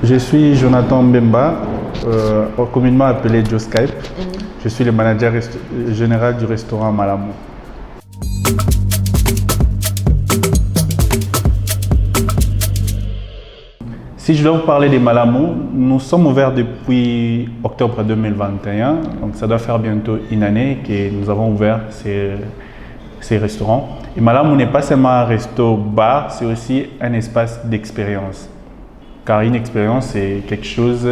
Je suis Jonathan Mbemba, communément appelé Joe Skype. Je suis le manager général du restaurant Malamu. Si je dois vous parler des Malamu, nous sommes ouverts depuis octobre 2021, donc ça doit faire bientôt une année que nous avons ouvert ces restaurants. Et Malamu n'est pas seulement un resto-bar, c'est aussi un espace d'expérience. Car une expérience, c'est quelque chose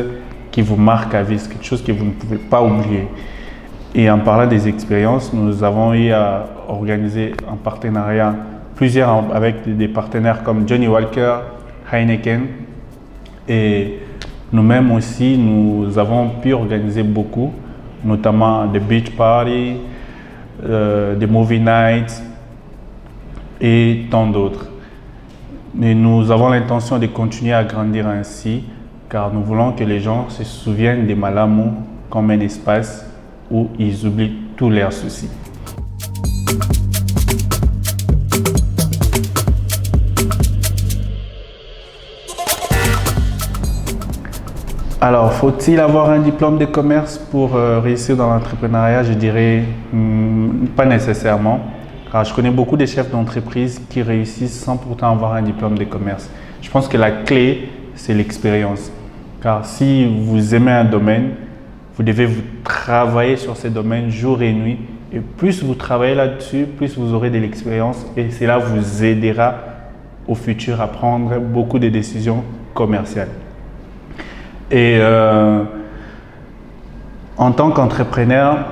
qui vous marque à vie, c'est quelque chose que vous ne pouvez pas oublier. Et en parlant des expériences, nous avons eu à organiser en partenariat plusieurs avec des partenaires comme Johnny Walker, Heineken. Et nous-mêmes aussi, nous avons pu organiser beaucoup, notamment des beach parties, des movie nights et tant d'autres. Mais nous avons l'intention de continuer à grandir ainsi, car nous voulons que les gens se souviennent des Malamu comme un espace où ils oublient tous leurs soucis. Alors, faut-il avoir un diplôme de commerce pour réussir dans l'entrepreneuriat? Je dirais pas nécessairement. Car je connais beaucoup de chefs d'entreprise qui réussissent sans pourtant avoir un diplôme de commerce. Je pense que la clé, c'est l'expérience. Car si vous aimez un domaine, vous devez vous travailler sur ce domaine jour et nuit. Et plus vous travaillez là-dessus, plus vous aurez de l'expérience. Et cela vous aidera au futur à prendre beaucoup de décisions commerciales. Et en tant qu'entrepreneur,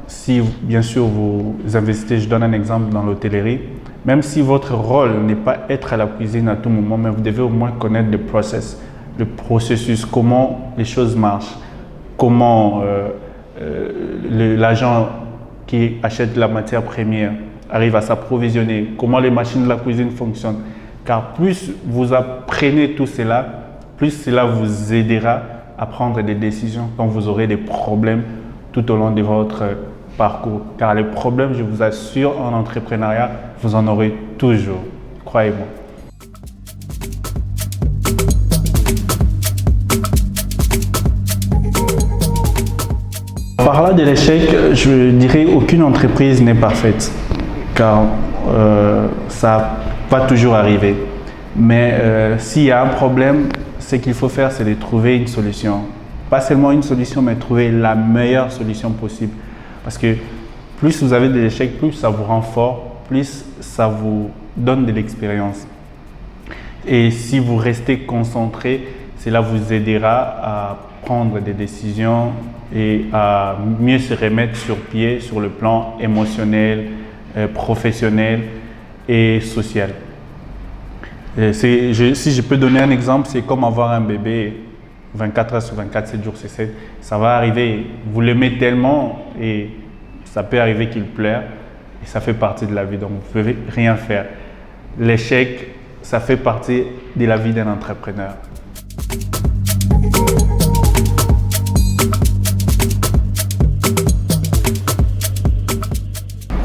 si bien sûr vous investissez, je donne un exemple dans l'hôtellerie, même si votre rôle n'est pas être à la cuisine à tout moment, mais vous devez au moins connaître le processus, comment les choses marchent, comment l'agent qui achète la matière première arrive à s'approvisionner, comment les machines de la cuisine fonctionnent. Car plus vous apprenez tout cela, plus cela vous aidera à prendre des décisions quand vous aurez des problèmes tout au long de votre parcours. Car les problèmes, je vous assure, en entrepreneuriat, vous en aurez toujours. Croyez-moi. En parlant de l'échec, je dirais qu'aucune entreprise n'est parfaite. Car ça pas toujours arriver. Mais s'il y a un problème, ce qu'il faut faire, c'est de trouver une solution. Pas seulement une solution, mais trouver la meilleure solution possible. Parce que plus vous avez des échecs, plus ça vous rend fort, plus ça vous donne de l'expérience. Et si vous restez concentré, cela vous aidera à prendre des décisions et à mieux se remettre sur pied sur le plan émotionnel, professionnel et social. Si je peux donner un exemple, c'est comme avoir un bébé 24 heures sur 24, 7 jours sur 7. Ça va arriver, vous l'aimez tellement et ça peut arriver qu'il pleure et ça fait partie de la vie, donc vous ne pouvez rien faire. L'échec, ça fait partie de la vie d'un entrepreneur.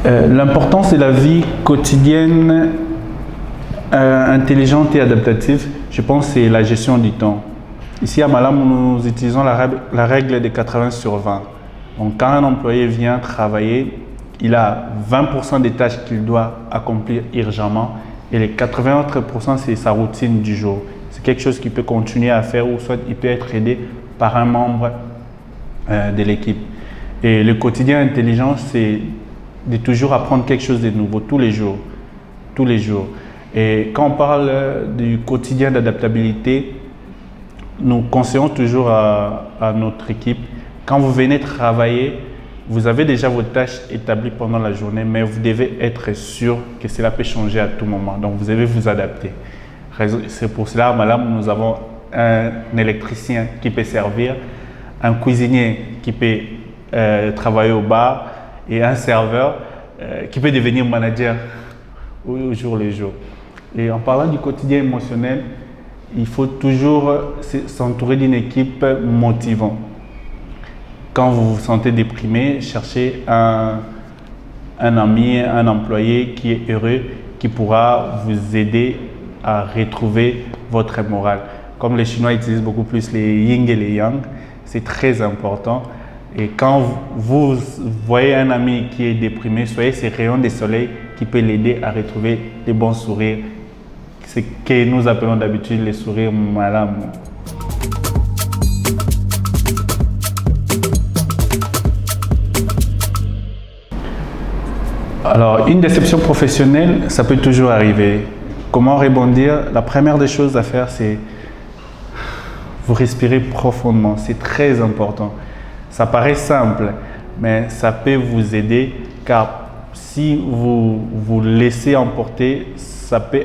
L'important, c'est la vie quotidienne intelligente et adaptative. Je pense que c'est la gestion du temps. Ici à Malamu, nous utilisons la règle de 80/20. Donc quand un employé vient travailler, il a 20% des tâches qu'il doit accomplir urgemment et les 80 autres %, c'est sa routine du jour. C'est quelque chose qu'il peut continuer à faire ou soit il peut être aidé par un membre de l'équipe. Et le quotidien intelligent, c'est de toujours apprendre quelque chose de nouveau tous les jours. Tous les jours. Et quand on parle du quotidien d'adaptabilité, nous conseillons toujours à notre équipe, quand vous venez travailler, vous avez déjà vos tâches établies pendant la journée, mais vous devez être sûr que cela peut changer à tout moment. Donc, vous devez vous adapter. C'est pour cela, madame, nous avons un électricien qui peut servir, un cuisinier qui peut travailler au bar et un serveur qui peut devenir manager au jour le jour. Et en parlant du quotidien émotionnel, il faut toujours s'entourer d'une équipe motivante. Quand vous vous sentez déprimé, cherchez un ami, un employé qui est heureux, qui pourra vous aider à retrouver votre morale. Comme les Chinois utilisent beaucoup plus les yin et les yang, c'est très important. Et quand vous voyez un ami qui est déprimé, soyez ces rayons de soleil qui peut l'aider à retrouver les bons sourires. C'est ce que nous appelons d'habitude les sourires malamu. Alors, une déception professionnelle, ça peut toujours arriver. Comment rebondir? La première des choses à faire, c'est vous respirer profondément. C'est très important. Ça paraît simple, mais ça peut vous aider car si vous vous laissez emporter, ça peut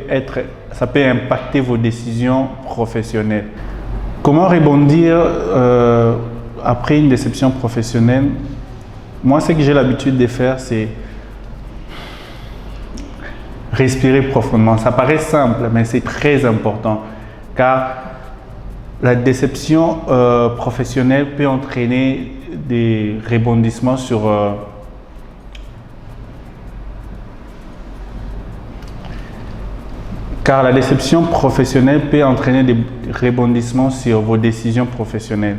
impacter vos décisions professionnelles. Comment rebondir après une déception professionnelle? Moi, ce que j'ai l'habitude de faire, c'est respirer profondément. Ça paraît simple, mais c'est très important car la déception professionnelle peut entraîner des rebondissements sur car la déception professionnelle peut entraîner des rebondissements sur vos décisions professionnelles.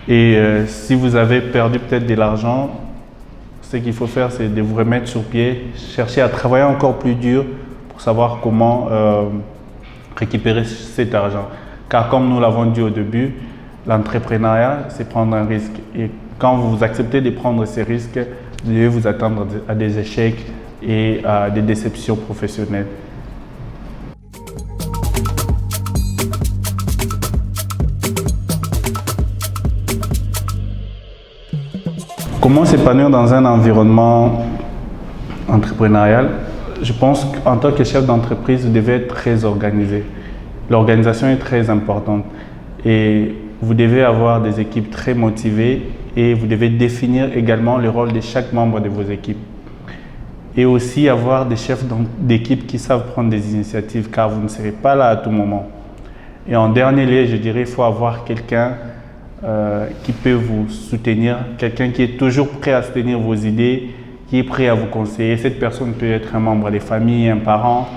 Et si vous avez perdu peut-être de l'argent, ce qu'il faut faire, c'est de vous remettre sur pied, chercher à travailler encore plus dur pour savoir comment récupérer cet argent. Car comme nous l'avons dit au début, l'entrepreneuriat, c'est prendre un risque. Et quand vous acceptez de prendre ces risques, vous devez vous attendre à des échecs et à des déceptions professionnelles. Comment s'épanouir dans un environnement entrepreneurial? Je pense qu'en tant que chef d'entreprise, vous devez être très organisé. L'organisation est très importante et vous devez avoir des équipes très motivées et vous devez définir également le rôle de chaque membre de vos équipes. Et aussi avoir des chefs d'équipe qui savent prendre des initiatives car vous ne serez pas là à tout moment. Et en dernier lieu, je dirais qu'il faut avoir quelqu'un qui peut vous soutenir, quelqu'un qui est toujours prêt à soutenir vos idées, qui est prêt à vous conseiller. Cette personne peut être un membre de famille, un parent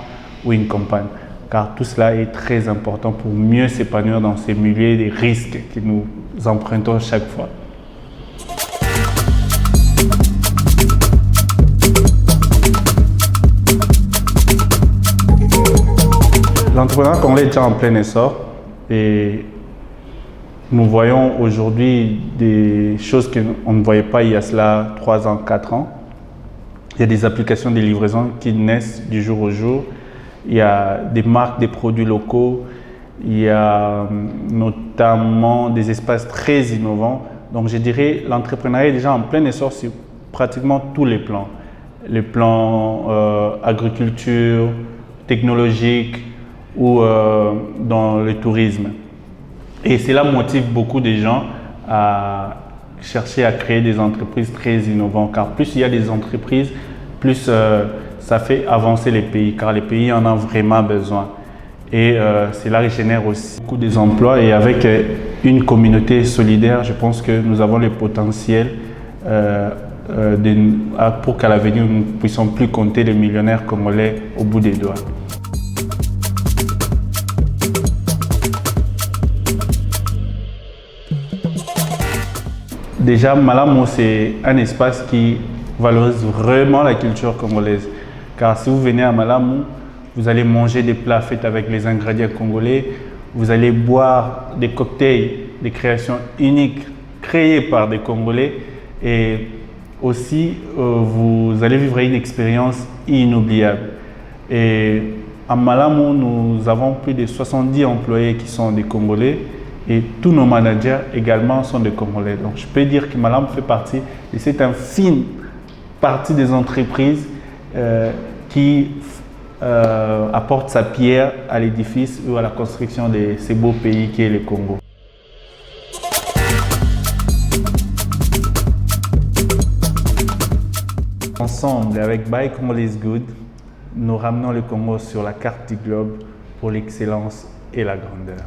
ou une compagne. Car tout cela est très important pour mieux s'épanouir dans ces milieux des risques que nous empruntons chaque fois. L'entrepreneuriat congolais est déjà en plein essor et nous voyons aujourd'hui des choses qu'on ne voyait pas il y a cela 3 ans, 4 ans. Il y a des applications de livraison qui naissent du jour au jour. Il y a des marques, des produits locaux. Il y a notamment des espaces très innovants. Donc je dirais l'entrepreneuriat est déjà en plein essor sur pratiquement tous les plans. Les plans agriculture, technologique ou dans le tourisme. Et cela motive beaucoup de gens à chercher à créer des entreprises très innovantes. Car plus il y a des entreprises, plus ça fait avancer les pays. Car les pays en ont vraiment besoin. Et cela génère aussi beaucoup d'emplois. Et avec une communauté solidaire, je pense que nous avons le potentiel pour qu'à l'avenir, nous ne puissions plus compter les millionnaires congolais au bout des doigts. Déjà, Malamu, c'est un espace qui valorise vraiment la culture congolaise. Car si vous venez à Malamu, vous allez manger des plats faits avec les ingrédients congolais, vous allez boire des cocktails, des créations uniques créées par des Congolais et aussi vous allez vivre une expérience inoubliable. Et à Malamu, nous avons plus de 70 employés qui sont des Congolais. Et tous nos managers également sont des Congolais. Donc je peux dire que Malamu fait partie de cette infime partie des entreprises qui apporte sa pierre à l'édifice ou à la construction de ce beau pays qui est le Congo. Ensemble, avec Buy Congolese Good, nous ramenons le Congo sur la carte du globe pour l'excellence et la grandeur.